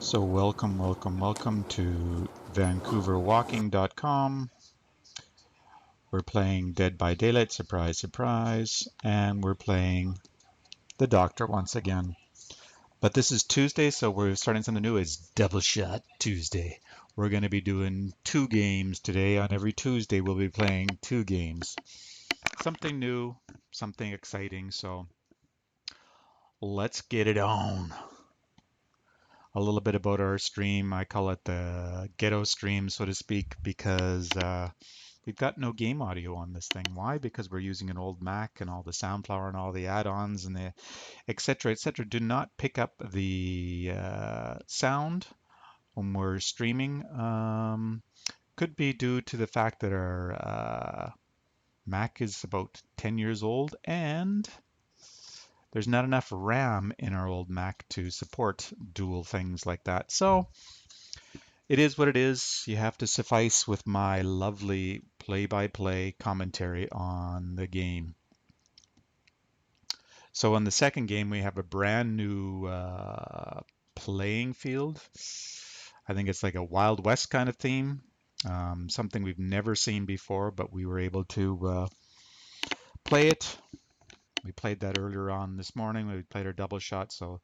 So welcome to VancouverWalking.com. We're playing Dead by Daylight, surprise, surprise, and we're playing the Doctor once again. But this is Tuesday, so we're starting something new. It's Double Shot Tuesday. We're going to be doing 2 games today. On every Tuesday, we'll be playing 2 games. Something new, something exciting, so let's get it on. A little bit about our stream. I call it the ghetto stream, so to speak, because we've got no game audio on this thing. Why? Because we're using an old Mac and all the Soundflower and all the add-ons and the etc. do not pick up the sound when we're streaming. Could be due to the fact that our Mac is about 10 years old and there's not enough RAM in our old Mac to support dual things like that. So it is what it is. You have to suffice with my lovely play-by-play commentary on the game. So in the second game, we have a brand new playing field. I think it's like a Wild West kind of theme. Something we've never seen before, but we were able to play it. We played that earlier on this morning. We played our double shot. So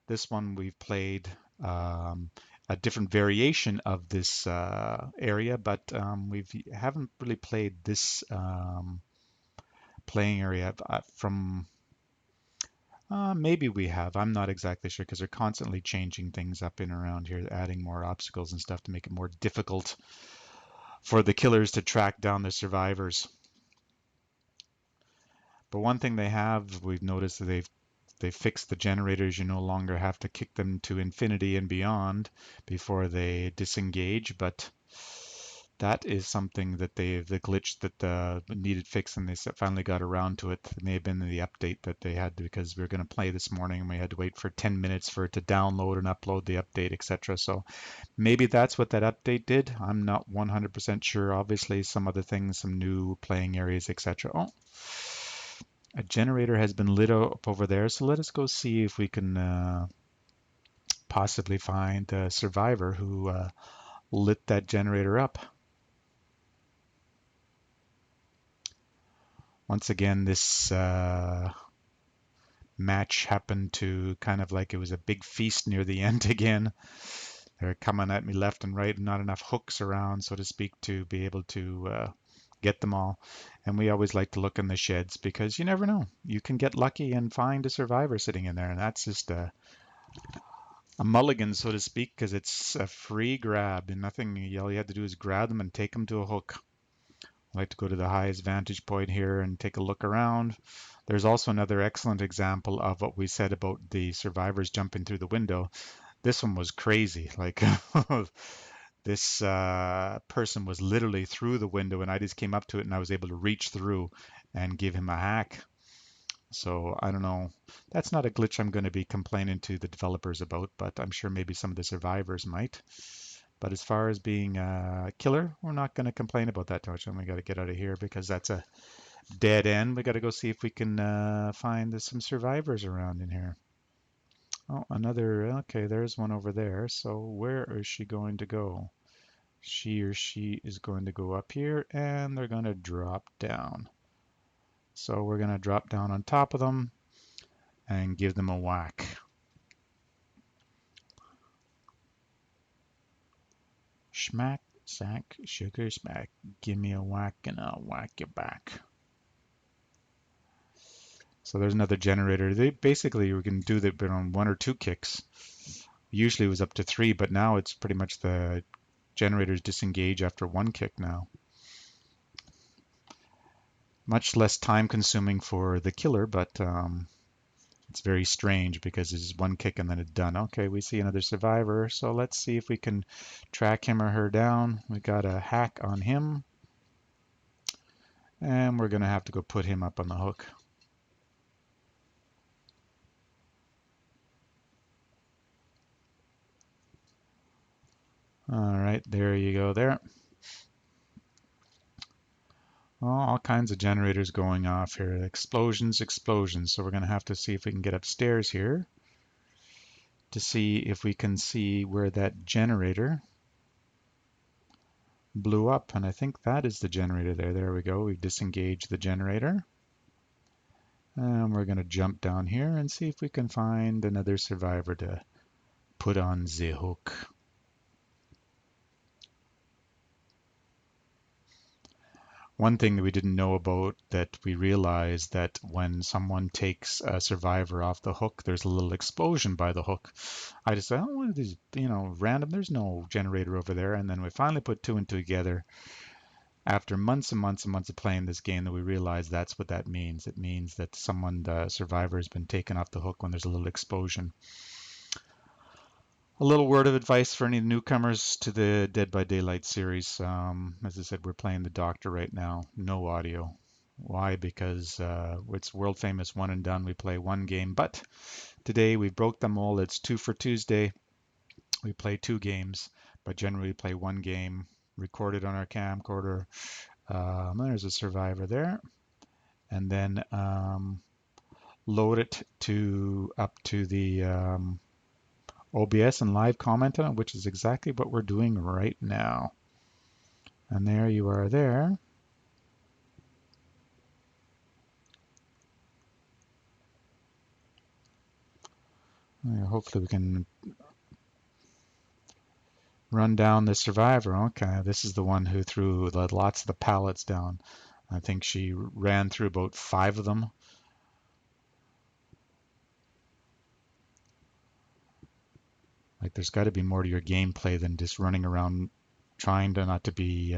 this one we've played a different variation of this area, but we haven't really played this playing area from. Maybe we have. I'm not exactly sure because they're constantly changing things up in around here, adding more obstacles and stuff to make it more difficult for the killers to track down the survivors. But one thing we've noticed that they've fixed the generators. You no longer have to kick them to infinity and beyond before they disengage. But that is something that the glitch that needed fixing. They finally got around to it. It may have been the update that they had because we were going to play this morning and we had to wait for 10 minutes for it to download and upload the update, etc. So maybe that's what that update did. I'm not 100% sure. Obviously, some other things, some new playing areas, etc. Oh. A generator has been lit up over there, so let us go see if we can possibly find a survivor who lit that generator up. Once again, this match happened to kind of like it was a big feast near the end again. They're coming at me left and right, not enough hooks around, so to speak, to be able to get them all. And we always like to look in the sheds because you never know. You can get lucky and find a survivor sitting in there, and that's just a mulligan, so to speak, because it's a free grab and nothing. All you have to do is grab them and take them to a hook. I like to go to the highest vantage point here and take a look around. There's also another excellent example of what we said about the survivors jumping through the window. This one was crazy. Like this person was literally through the window and I just came up to it and I was able to reach through and give him a hack. So I don't know. That's not a glitch I'm going to be complaining to the developers about, but I'm sure maybe some of the survivors might. But as far as being a killer, we're not going to complain about that too much. And we got to get out of here because that's a dead end. We got to go see if we can find some survivors around in here. Oh, another. Okay, there's one over there. So where is she going to go? She or she is going to go up here and they're going to drop down. So we're going to drop down on top of them and give them a whack. Schmack, sack, sugar, smack. Give me a whack and I'll whack you back. So there's another generator. They basically we can do that on 1 or 2 kicks. Usually it was up to 3, but now it's pretty much the generators disengage after 1 kick now. Much less time consuming for the killer, but it's very strange because it's 1 kick and then it's done. Okay, we see another survivor, so let's see if we can track him or her down. We got a hack on him, and we're going to have to go put him up on the hook. All right, there you go there. Oh, all kinds of generators going off here. Explosions, explosions. So we're going to have to see if we can get upstairs here to see if we can see where that generator blew up. And I think that is the generator there. There we go. We've disengaged the generator. And we're going to jump down here and see if we can find another survivor to put on the hook. One thing that we didn't know about that we realized that when someone takes a survivor off the hook, there's a little explosion by the hook. I just thought, oh, what are these, random? There's no generator over there. And then we finally put 2 and 2 together after months and months and months of playing this game that we realized that's what that means. It means that the survivor has been taken off the hook when there's a little explosion. A little word of advice for any newcomers to the Dead by Daylight series. As I said, we're playing the Doctor right now. No audio. Why? Because it's world famous 1 and done. We play 1 game. But today we broke the mold. It's 2 for Tuesday. We play 2 games, but generally we play 1 game. Record it on our camcorder. There's a survivor there. And then load it up to the OBS and live comment on it, which is exactly what we're doing right now. And there you are there. Hopefully we can run down the survivor. Okay, this is the one who threw lots of the pallets down. I think she ran through about 5 of them. Like, there's got to be more to your gameplay than just running around trying to not to be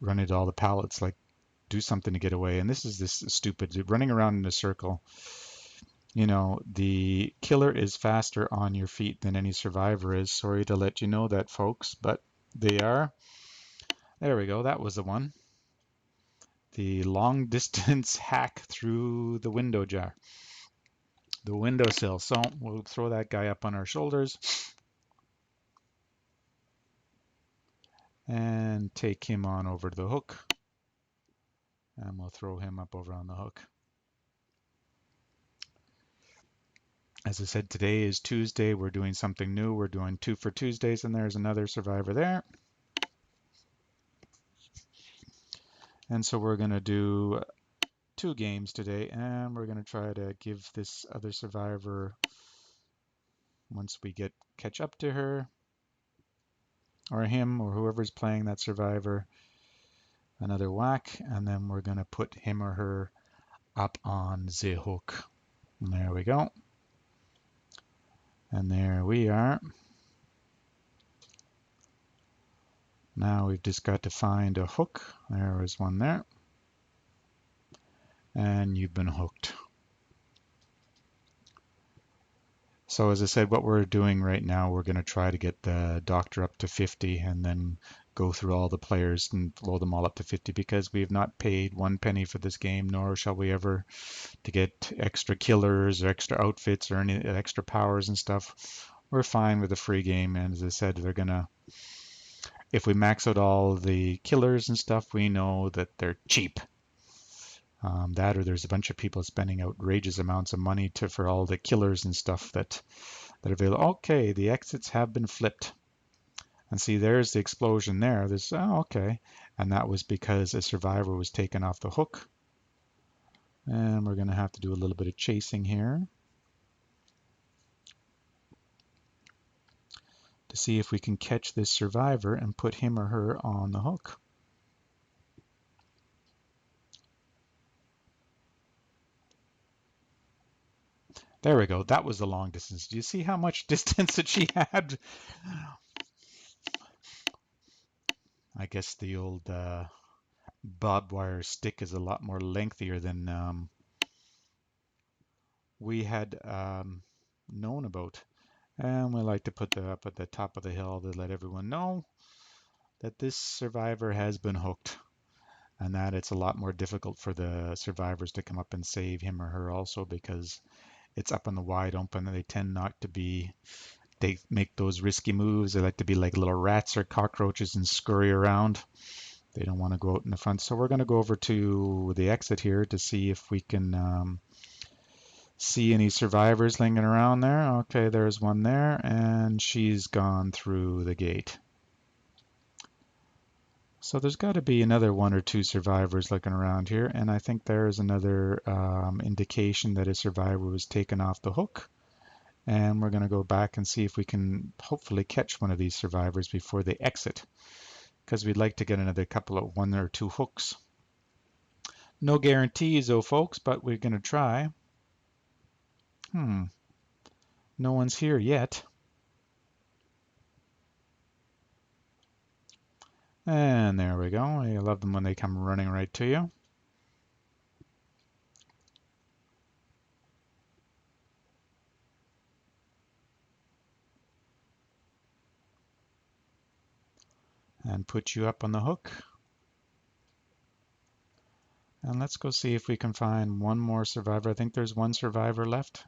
running to all the pallets. Like, do something to get away. And this is this stupid running around in a circle. The killer is faster on your feet than any survivor is. Sorry to let you know that, folks, but they are. There we go. That was the one. The long distance hack through the window jar. The windowsill. So we'll throw that guy up on our shoulders and take him on over to the hook. And we'll throw him up over on the hook. As I said, today is Tuesday. We're doing something new. We're doing 2 for Tuesdays, and there's another survivor there. And so we're going to do 2 games today, and we're going to try to give this other survivor, once we catch up to her, or him, or whoever's playing that survivor, another whack, and then we're going to put him or her up on the hook. And there we go. And there we are. Now we've just got to find a hook. There is one there. And you've been hooked. So as I said, what we're doing right now, we're going to try to get the Doctor up to 50 and then go through all the players and load them all up to 50 because we have not paid 1 penny for this game, nor shall we ever, to get extra killers or extra outfits or any extra powers and stuff. we're fine with the free game. And as I said, they're gonna, if we max out all the killers and stuff, we know that they're cheap. That or there's a bunch of people spending outrageous amounts of money for all the killers and stuff that are available. Okay, the exits have been flipped. And see, there's the explosion there. Okay. And that was because a survivor was taken off the hook. And we're going to have to do a little bit of chasing here to see if we can catch this survivor and put him or her on the hook. There we go. That was the long distance. Do you see how much distance that she had? I guess the old barbed wire stick is a lot more lengthier than we had known about. And we like to put that up at the top of the hill to let everyone know that this survivor has been hooked, and that it's a lot more difficult for the survivors to come up and save him or her also, because it's up in the wide open and they tend not to be, they make those risky moves. They like to be like little rats or cockroaches and scurry around. They don't want to go out in the front. So we're going to go over to the exit here to see if we can see any survivors lingering around there. Okay, there's one there, and she's gone through the gate. So there's got to be another one or two survivors looking around here, and I think there's another indication that a survivor was taken off the hook. And we're going to go back and see if we can hopefully catch one of these survivors before they exit, because we'd like to get another couple of one or two hooks. No guarantees though, folks, but we're going to try. No one's here yet. And there we go. I love them when they come running right to you. And put you up on the hook. And let's go see if we can find one more survivor. I think there's one survivor left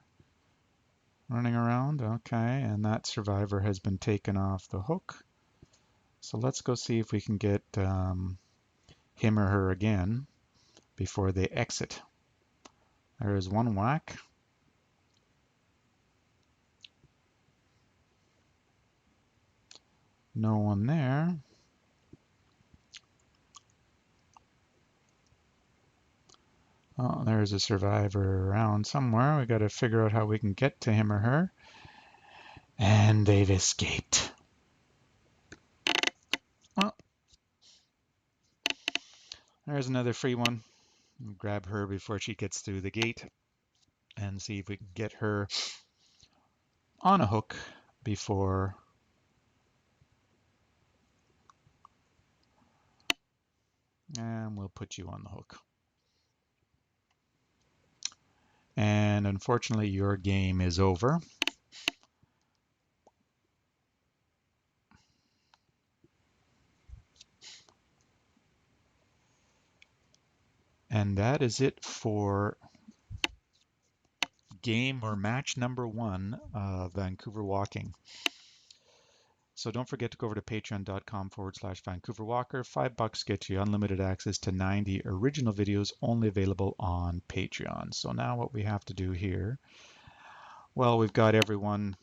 running around. Okay, and that survivor has been taken off the hook. So let's go see if we can get him or her again before they exit. There is one whack. No one there. Oh, there's a survivor around somewhere. We got to figure out how we can get to him or her. And they've escaped. Well, there's another free one. We'll grab her before she gets through the gate and see if we can get her on a hook before and we'll put you on the hook. And unfortunately, your game is over. And that is it for game or match number 1 of Vancouver Walking. So don't forget to go over to patreon.com/Vancouver Walker. $5 gets you unlimited access to 90 original videos only available on Patreon. So now what we have to do here, well, we've got everyone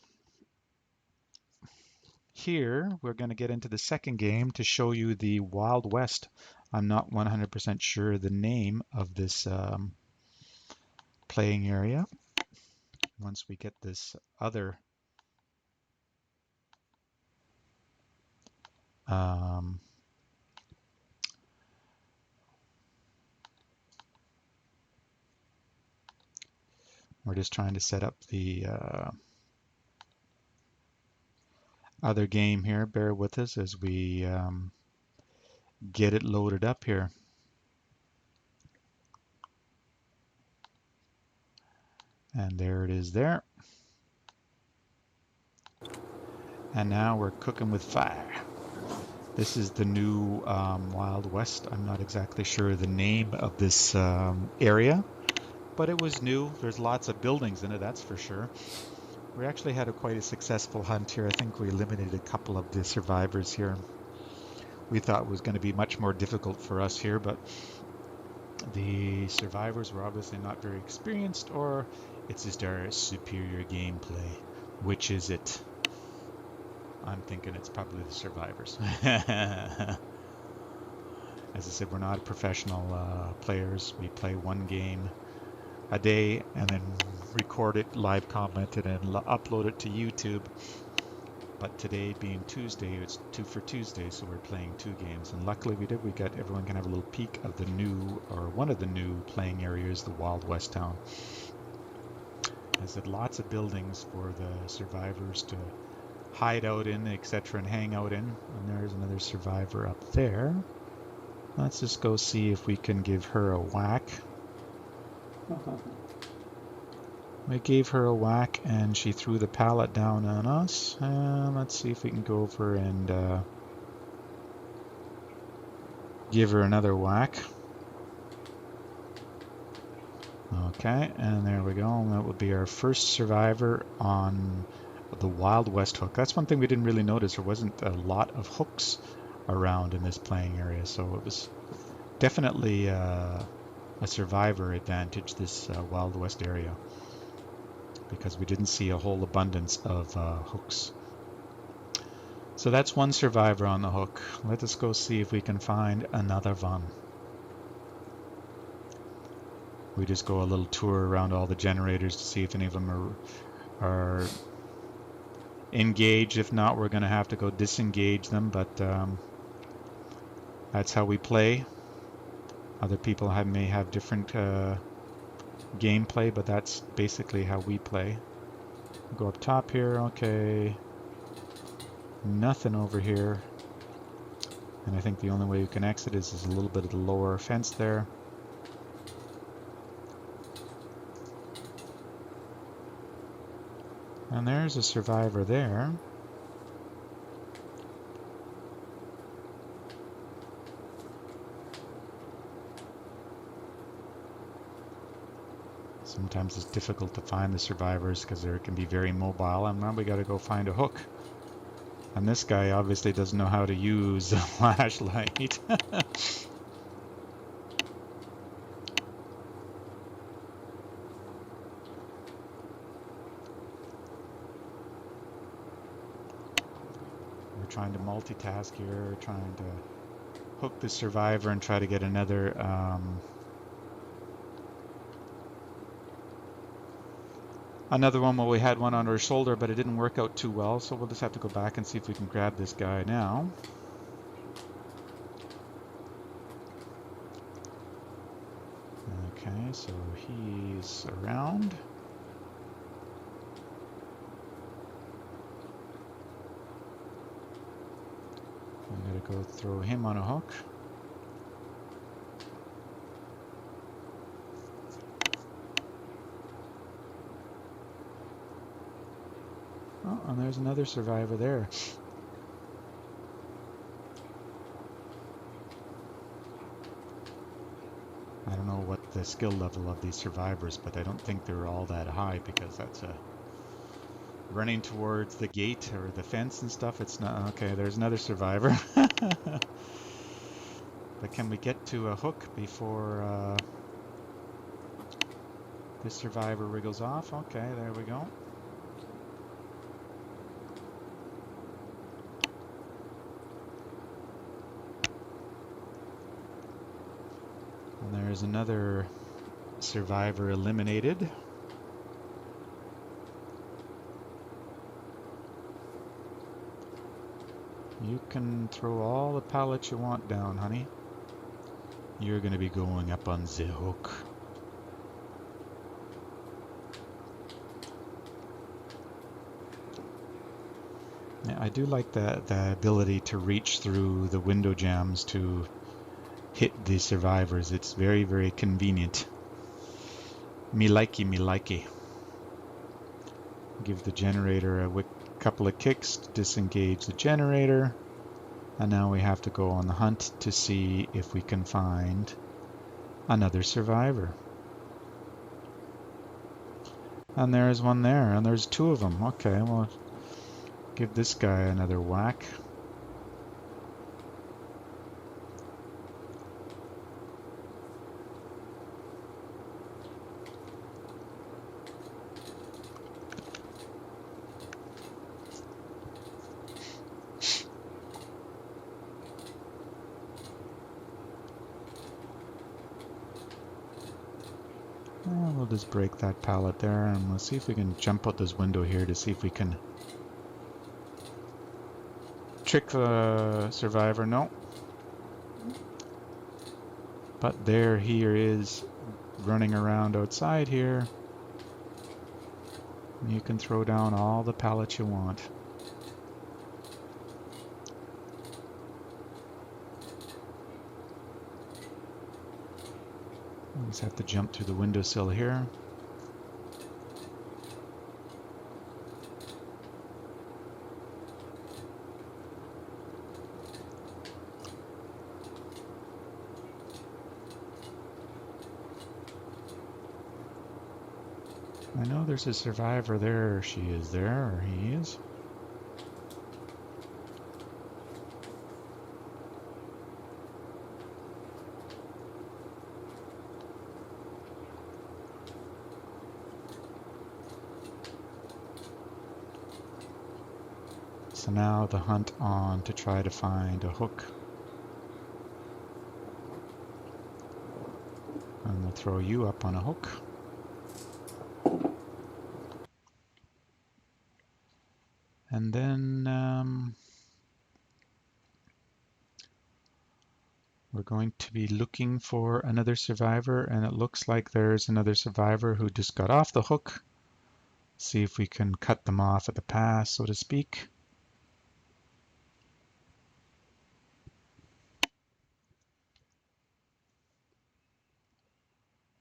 here. We're going to get into the second game to show you the Wild West. I'm not 100% sure the name of this playing area. Once we get this other we're just trying to set up the other game here. Bear with us as we get it loaded up here. And there it is there. And now we're cooking with fire. This is the new Wild West. I'm not exactly sure the name of this area, but it was new. There's lots of buildings in it, that's for sure. We actually had quite a successful hunt here. I think we eliminated a couple of the survivors here. We thought it was going to be much more difficult for us here, but the survivors were obviously not very experienced, or it's just our superior gameplay. Which is it? I'm thinking it's probably the survivors. As I said, we're not professional players. We play one game a day and then record it, live comment it, and upload it to YouTube. But today being Tuesday, it's 2 for Tuesday, so we're playing 2 games. And luckily we did. We got everyone can have a little peek of the new, or one of the new playing areas, the Wild West town. As it lots of buildings for the survivors to hide out in, etc., and hang out in. And there's another survivor up there. Let's just go see if we can give her a whack. We gave her a whack and she threw the pallet down on us. Let's see if we can go over and give her another whack. Okay, and there we go. And that would be our first survivor on the Wild West hook. That's one thing we didn't really notice. There wasn't a lot of hooks around in this playing area, so it was definitely a survivor advantage, this Wild West area, because we didn't see a whole abundance of hooks. So that's one survivor on the hook. Let us go see if we can find another one. We just go a little tour around all the generators to see if any of them are engaged. If not, we're going to have to go disengage them, but that's how we play. Other people may have different gameplay, but that's basically how we play. Go up top here. Okay, nothing over here, and I think the only way you can exit is a little bit of the lower fence there. And there's a survivor there. Sometimes it's difficult to find the survivors because they can be very mobile, and now we got to go find a hook. And this guy obviously doesn't know how to use a flashlight. We're trying to multitask here, trying to hook the survivor and try to get another one. Well, we had one on our shoulder, but it didn't work out too well, so we'll just have to go back and see if we can grab this guy now. Okay, so he's around. I'm gonna go throw him on a hook. Oh, and there's another survivor there. I don't know what the skill level of these survivors, but I don't think they're all that high, because that's running towards the gate or the fence and stuff. It's not okay. There's another survivor. But can we get to a hook before this survivor wriggles off? Okay, there we go. And there's another survivor eliminated. You can throw all the pallets you want down, honey. You're going to be going up on the hook. Yeah, I do like the ability to reach through the window jams to hit the survivors. It's very, very convenient. Me likey, me likey. Give the generator a couple of kicks to disengage the generator. And now we have to go on the hunt to see if we can find another survivor. And there's one there, and there's two of them. Okay, well, give this guy another whack. We'll just break that pallet there, and we'll see if we can jump out this window here to see if we can trick the survivor. No. But there he is running around outside here. You can throw down all the pallets you want. You just have to jump through the windowsill here. I know there's a survivor there. She is there, or he is. So now the hunt on to try to find a hook. And we'll throw you up on a hook. And then we're going to be looking for another survivor, and it looks like there's another survivor who just got off the hook. See if we can cut them off at the pass, so to speak.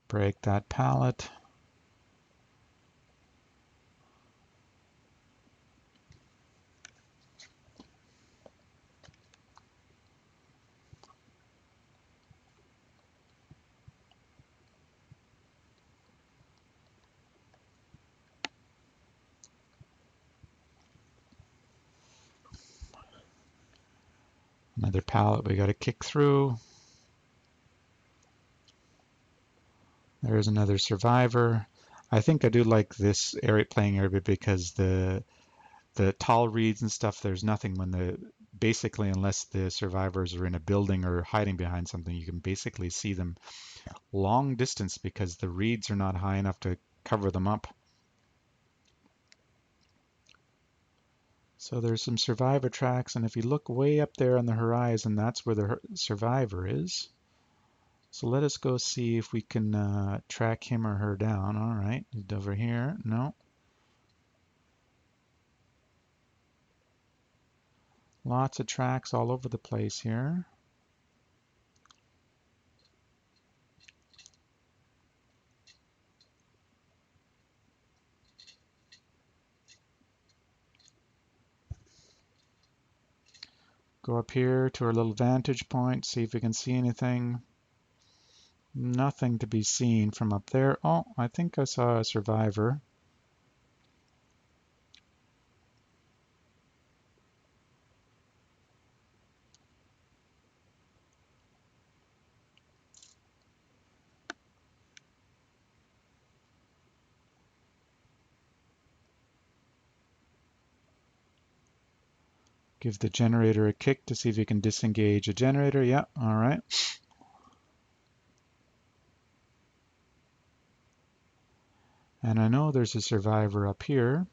Break that pallet. Another pallet we got to kick through. There's another survivor. I think I do like this area, playing area, because the tall reeds and stuff, there's nothing when basically, unless the survivors are in a building or hiding behind something, you can basically see them long distance because the reeds are not high enough to cover them up. So there's some survivor tracks, and if you look way up there on the horizon, that's where the survivor is. So let us go see if we can track him or her down. All right, he's over here. No. Lots of tracks all over the place here. Go up here to our little vantage point, see if we can see anything. Nothing to be seen from up there. Oh, I think I saw a survivor. Give the generator a kick to see if you can disengage a generator. Yeah, all right. And I know there's a survivor up here.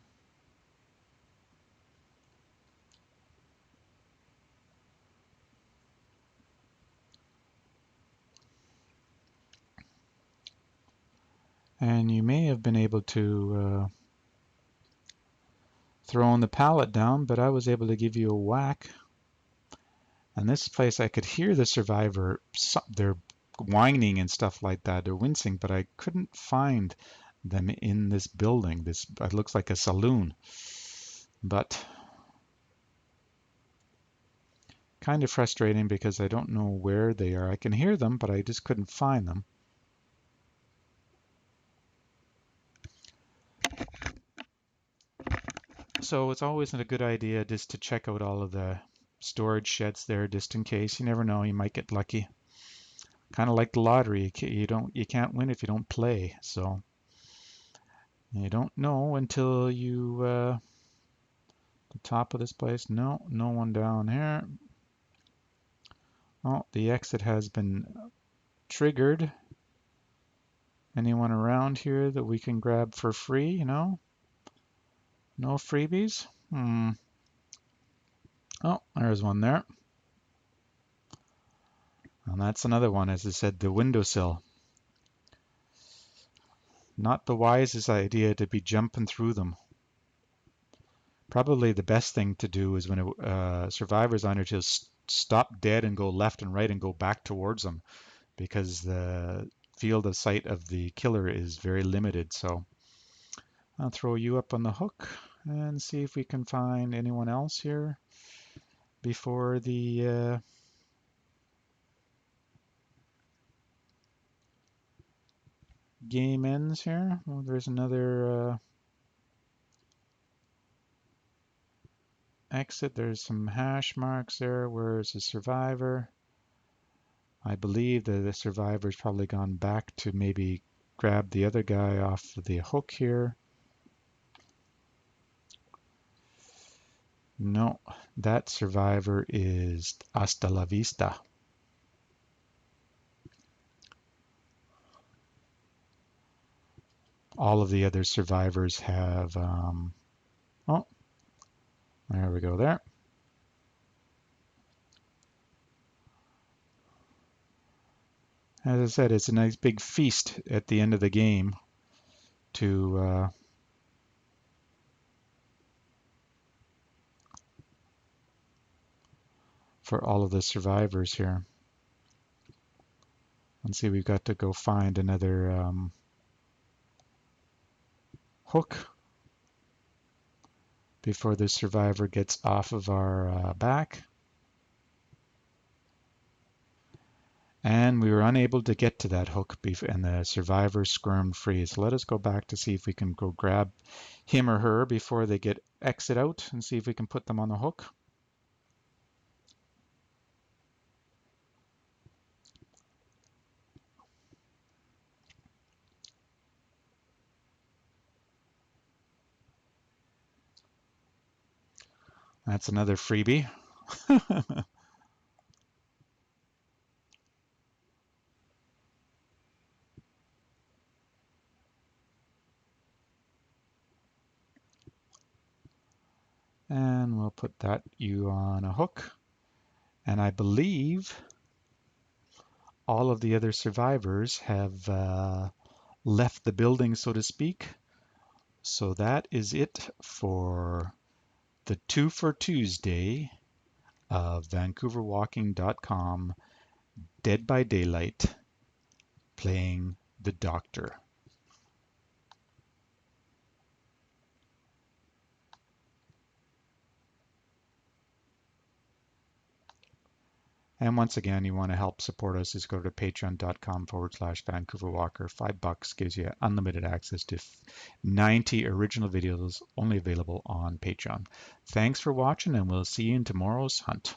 And you may have been able to throw the pallet down, but I was able to give you a whack. And this place, I could hear the survivor. They're whining and stuff like that. They're wincing, but I couldn't find them in this building. It looks like a saloon. But kind of frustrating because I don't know where they are. I can hear them, but I just couldn't find them. So it's always a good idea just to check out all of the storage sheds there, just in case. You never know, you might get lucky. Kind of like the lottery, you can't win if you don't play. So you don't know until you the top of this place. No, no one down here. Oh, the exit has been triggered. Anyone around here that we can grab for free? No freebies. Oh, there's one there. And that's another one, as I said, the windowsill. Not the wisest idea to be jumping through them. Probably the best thing to do is when a survivor's on here, just stop dead and go left and right and go back towards them, because the field of sight of the killer is very limited. So I'll throw you up on the hook and see if we can find anyone else here before the game ends here. Well, there's another exit. There's some hash marks there. Where's the survivor? I believe that the survivor's probably gone back to maybe grab the other guy off the hook here. No, that survivor is hasta la vista. All of the other survivors have, oh, there we go there. As I said, it's a nice big feast at the end of the game to for all of the survivors here. Let's see, we've got to go find another hook before the survivor gets off of our back. And we were unable to get to that hook and the survivor squirmed free. So let us go back to see if we can go grab him or her before they get exit out and see if we can put them on the hook. That's another freebie. And we'll put you on a hook. And I believe all of the other survivors have left the building, so to speak. So that is it for the 2 for Tuesday of VancouverWalking.com, Dead by Daylight, playing the Doctor. And once again, you want to help support us, just go to patreon.com/VancouverWalker. $5 gives you unlimited access to 90 original videos only available on Patreon. Thanks for watching, and we'll see you in tomorrow's hunt.